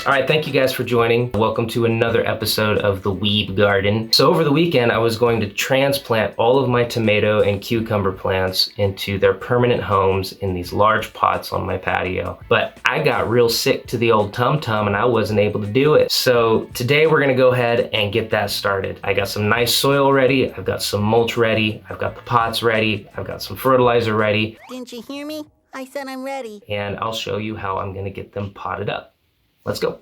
All right, thank you guys for joining. Welcome to another episode of the WeebGarden. So over the weekend, I was going to transplant all of my tomato and cucumber plants into their permanent homes in these large pots on my patio. But I got real sick to the old tum-tum and I wasn't able to do it. So today we're gonna go ahead and get that started. I got some nice soil ready, I've got some mulch ready, I've got the pots ready, I've got some fertilizer ready. Didn't you hear me? I said I'm ready. And I'll show you how I'm gonna get them potted up. Let's go.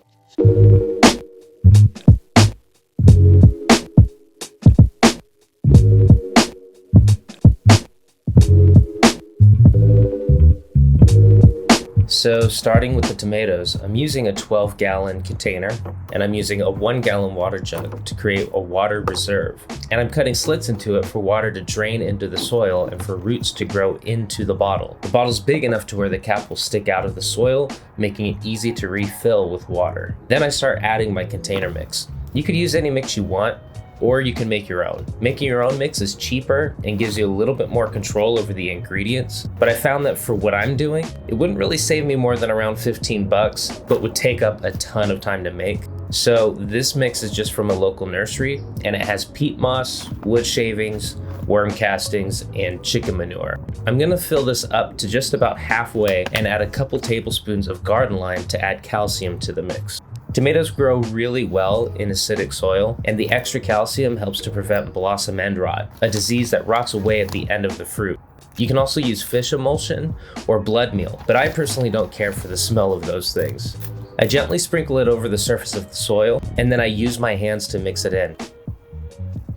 So starting with the tomatoes, I'm using a 12-gallon container and I'm using a 1-gallon water jug to create a water reserve. And I'm cutting slits into it for water to drain into the soil and for roots to grow into the bottle. The bottle's big enough to where the cap will stick out of the soil, making it easy to refill with water. Then I start adding my container mix. You could use any mix you want, or you can make your own. Making your own mix is cheaper and gives you a little bit more control over the ingredients, but I found that for what I'm doing, it wouldn't really save me more than around 15 bucks, but would take up a ton of time to make. So this mix is just from a local nursery, and it has peat moss, wood shavings, worm castings, and chicken manure. I'm gonna fill this up to just about halfway and add a couple tablespoons of garden lime to add calcium to the mix. Tomatoes grow really well in acidic soil, and the extra calcium helps to prevent blossom end rot, a disease that rots away at the end of the fruit. You can also use fish emulsion or blood meal, but I personally don't care for the smell of those things. I gently sprinkle it over the surface of the soil, and then I use my hands to mix it in.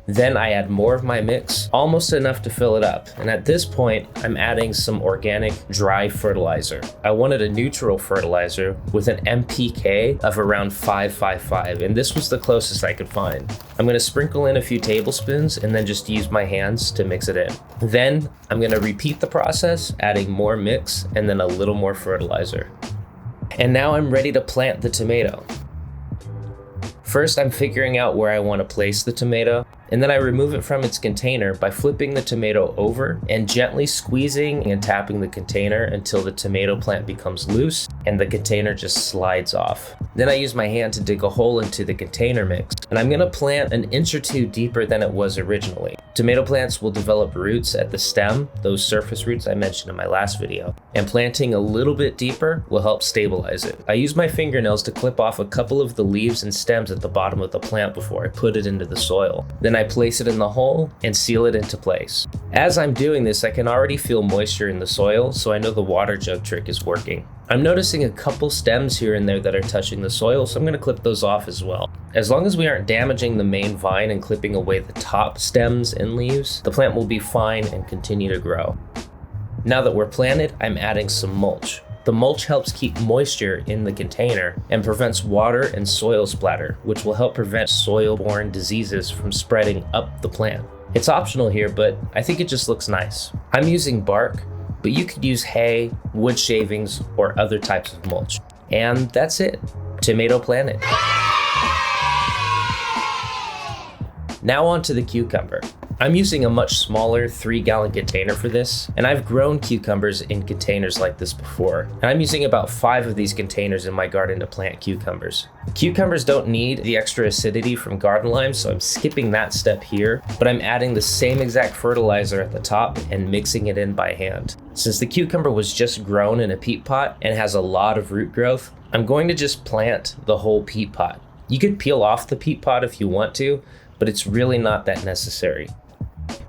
Then I add more of my mix, almost enough to fill it up. And at this point, I'm adding some organic dry fertilizer. I wanted a neutral fertilizer with an NPK of around 555, and this was the closest I could find. I'm gonna sprinkle in a few tablespoons and then just use my hands to mix it in. Then I'm gonna repeat the process, adding more mix and then a little more fertilizer. And now I'm ready to plant the tomato. First, I'm figuring out where I want to place the tomato, and then I remove it from its container by flipping the tomato over and gently squeezing and tapping the container until the tomato plant becomes loose and the container just slides off. Then I use my hand to dig a hole into the container mix, and I'm gonna plant an inch or two deeper than it was originally. Tomato plants will develop roots at the stem, those surface roots I mentioned in my last video, and planting a little bit deeper will help stabilize it. I use my fingernails to clip off a couple of the leaves and stems at the bottom of the plant before I put it into the soil. Then I place it in the hole and seal it into place. As I'm doing this, I can already feel moisture in the soil, so I know the water jug trick is working. I'm noticing a couple stems here and there that are touching the soil, so I'm gonna clip those off as well. As long as we aren't damaging the main vine and clipping away the top stems and leaves, the plant will be fine and continue to grow. Now that we're planted, I'm adding some mulch. The mulch helps keep moisture in the container and prevents water and soil splatter, which will help prevent soil-borne diseases from spreading up the plant. It's optional here, but I think it just looks nice. I'm using bark, but you could use hay, wood shavings, or other types of mulch. And that's it. Tomato planted. Now on to the cucumber. I'm using a much smaller 3-gallon container for this, and I've grown cucumbers in containers like this before. And I'm using about 5 of these containers in my garden to plant cucumbers. Cucumbers don't need the extra acidity from garden lime, so I'm skipping that step here, but I'm adding the same exact fertilizer at the top and mixing it in by hand. Since the cucumber was just grown in a peat pot and has a lot of root growth, I'm going to just plant the whole peat pot. You could peel off the peat pot if you want to, but it's really not that necessary.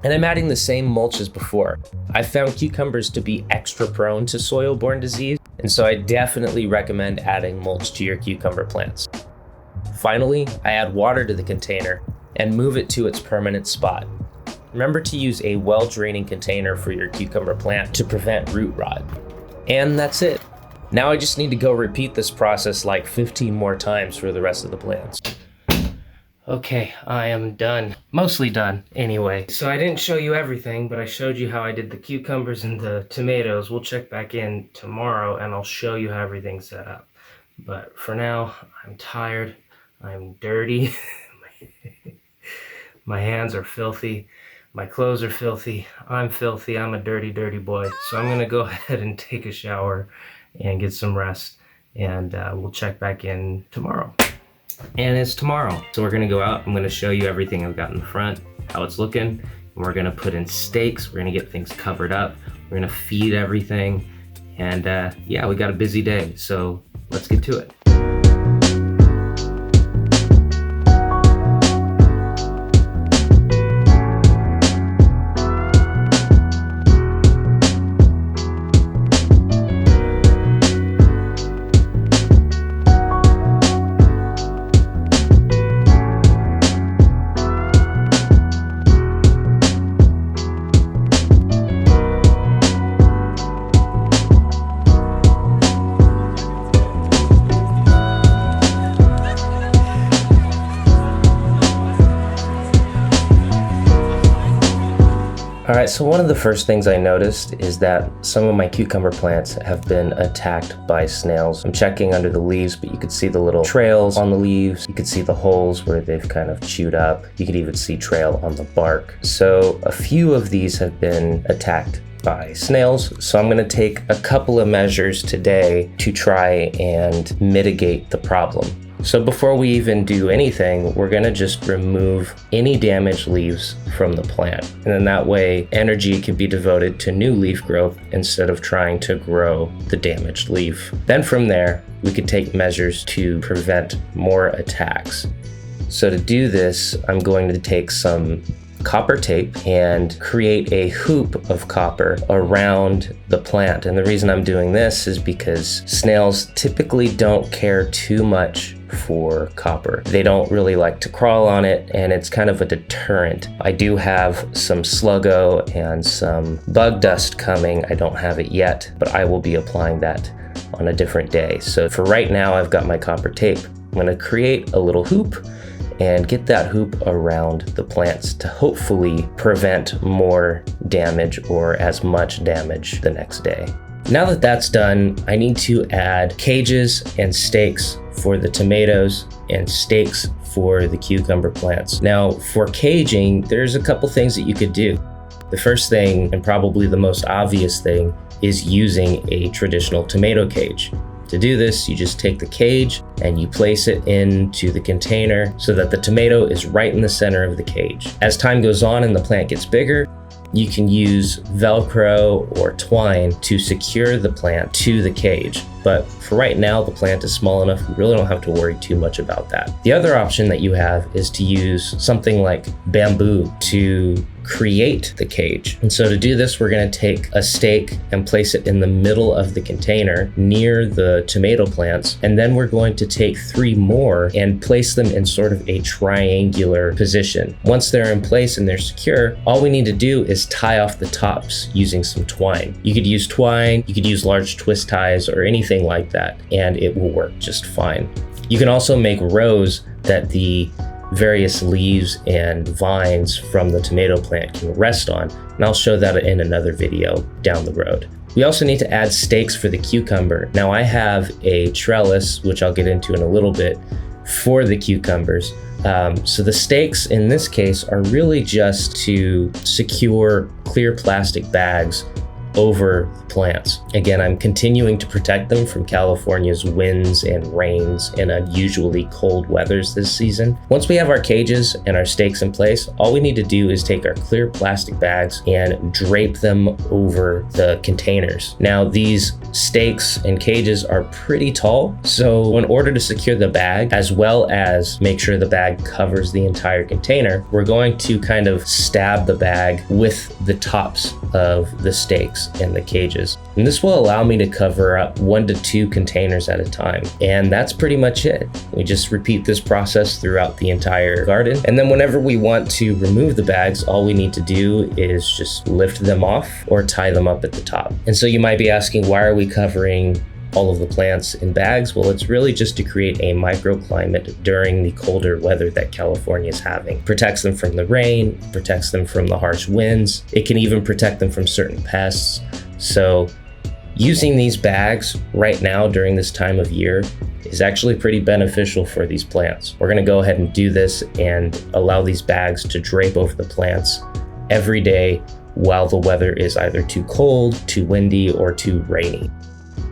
And I'm adding the same mulch as before. I found cucumbers to be extra prone to soil-borne disease, and so I definitely recommend adding mulch to your cucumber plants. Finally, I add water to the container and move it to its permanent spot. Remember to use a well-draining container for your cucumber plant to prevent root rot. And that's it. Now I just need to go repeat this process like 15 more times for the rest of the plants. Okay, I am done. Mostly done, anyway. So I didn't show you everything, but I showed you how I did the cucumbers and the tomatoes. We'll check back in tomorrow and I'll show you how everything's set up. But for now, I'm tired, I'm dirty, my hands are filthy, my clothes are filthy, I'm a dirty, dirty boy. So I'm gonna go ahead and take a shower and get some rest. and we'll check back in tomorrow. And it's tomorrow. So we're gonna go out. I'm gonna show you everything I've got in the front, how it's looking. And we're gonna put in stakes. We're gonna get things covered up. We're gonna feed everything. And yeah, we got a busy day. So let's get to it. All right, so one of the first things I noticed is that some of my cucumber plants have been attacked by snails. I'm checking under the leaves, but you could see the little trails on the leaves. You could see the holes where they've kind of chewed up. You could even see trail on the bark. So a few of these have been attacked by snails. So I'm gonna take a couple of measures today to try and mitigate the problem. So before we even do anything, we're gonna just remove any damaged leaves from the plant. And then that way, energy can be devoted to new leaf growth instead of trying to grow the damaged leaf. Then from there, we could take measures to prevent more attacks. So to do this, I'm going to take some copper tape and create a hoop of copper around the plant. And the reason I'm doing this is because snails typically don't care too much for copper. They don't really like to crawl on it, and it's kind of a deterrent. I do have some sluggo and some bug dust coming. I don't have it yet, but I will be applying that on a different day. So for right now, I've got my copper tape. I'm gonna create a little hoop and get that hoop around the plants to hopefully prevent more damage or as much damage the next day. Now that that's done, I need to add cages and stakes for the tomatoes and stakes for the cucumber plants. Now for caging, there's a couple things that you could do. The first thing, and probably the most obvious thing, is using a traditional tomato cage. To do this, you just take the cage and you place it into the container so that the tomato is right in the center of the cage. As time goes on and the plant gets bigger, you can use Velcro or twine to secure the plant to the cage. But for right now, the plant is small enough, we really don't have to worry too much about that. The other option that you have is to use something like bamboo to create the cage. And so to do this, we're gonna take a stake and place it in the middle of the container near the tomato plants. And then we're going to take 3 more and place them in sort of a triangular position. Once they're in place and they're secure, all we need to do is tie off the tops using some twine. You could use twine, you could use large twist ties or anything like that, and it will work just fine. You can also make rows that the various leaves and vines from the tomato plant can rest on, and I'll show that in another video down the road. We also need to add stakes for the cucumber. Now I have a trellis, which I'll get into in a little bit, for the cucumbers. So the stakes in this case are really just to secure clear plastic bags over the plants. Again, I'm continuing to protect them from California's winds and rains and unusually cold weathers this season. Once we have our cages and our stakes in place, all we need to do is take our clear plastic bags and drape them over the containers. Now, these stakes and cages are pretty tall, so in order to secure the bag, as well as make sure the bag covers the entire container, we're going to kind of stab the bag with the tops of the stakes and the cages. And this will allow me to cover up 1 to 2 containers at a time. And that's pretty much it. We just repeat this process throughout the entire garden. And then whenever we want to remove the bags, all we need to do is just lift them off or tie them up at the top. And so you might be asking, why are we covering all of the plants in bags? Well, it's really just to create a microclimate during the colder weather that California is having. Protects them from the rain, protects them from the harsh winds. It can even protect them from certain pests. So using these bags right now during this time of year is actually pretty beneficial for these plants. We're gonna go ahead and do this and allow these bags to drape over the plants every day while the weather is either too cold, too windy, or too rainy.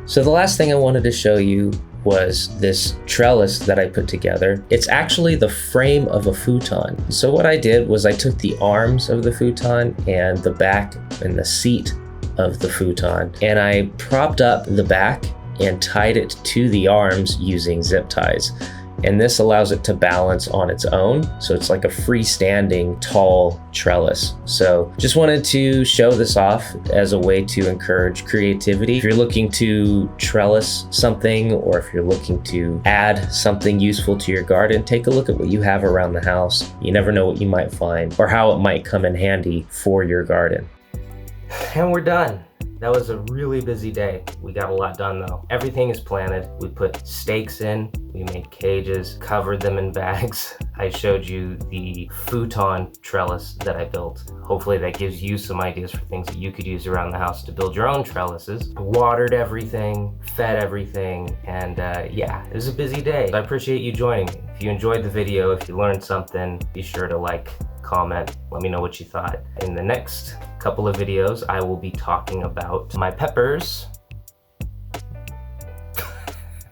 So the last thing I wanted to show you was this trellis that I put together. It's actually the frame of a futon. So what I did was I took the arms of the futon and the back and the seat of the futon, and I propped up the back and tied it to the arms using zip ties. And this allows it to balance on its own. So it's like a freestanding tall trellis. So just wanted to show this off as a way to encourage creativity. If you're looking to trellis something, or if you're looking to add something useful to your garden, take a look at what you have around the house. You never know what you might find or how it might come in handy for your garden. And we're done. That was a really busy day. We got a lot done though. Everything is planted. We put stakes in, we made cages, covered them in bags. I showed you the futon trellis that I built. Hopefully that gives you some ideas for things that you could use around the house to build your own trellises. Watered everything, fed everything, and yeah, it was a busy day. I appreciate you joining me. If you enjoyed the video, if you learned something, be sure to like, comment, let me know what you thought. In the next couple of videos, I will be talking about my peppers.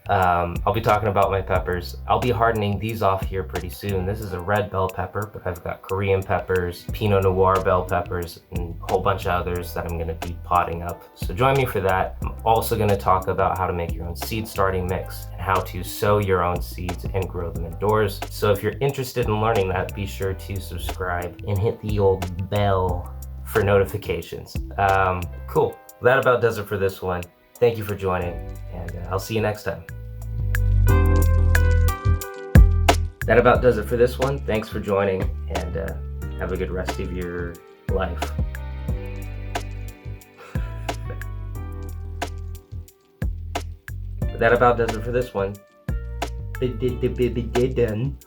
I'll be talking about my peppers. I'll be hardening these off here pretty soon. This is a red bell pepper, but I've got Korean peppers, Pinot Noir bell peppers, and a whole bunch of others that I'm gonna be potting up. So join me for that. I'm also gonna talk about how to make your own seed starting mix and how to sow your own seeds and grow them indoors. So if you're interested in learning that, be sure to subscribe and hit the old bell for notifications. Cool. That about does it for this one. Thank you for joining, and I'll see you next time. That about does it for this one. Thanks for joining, and have a good rest of your life. That about does it for this one. Done.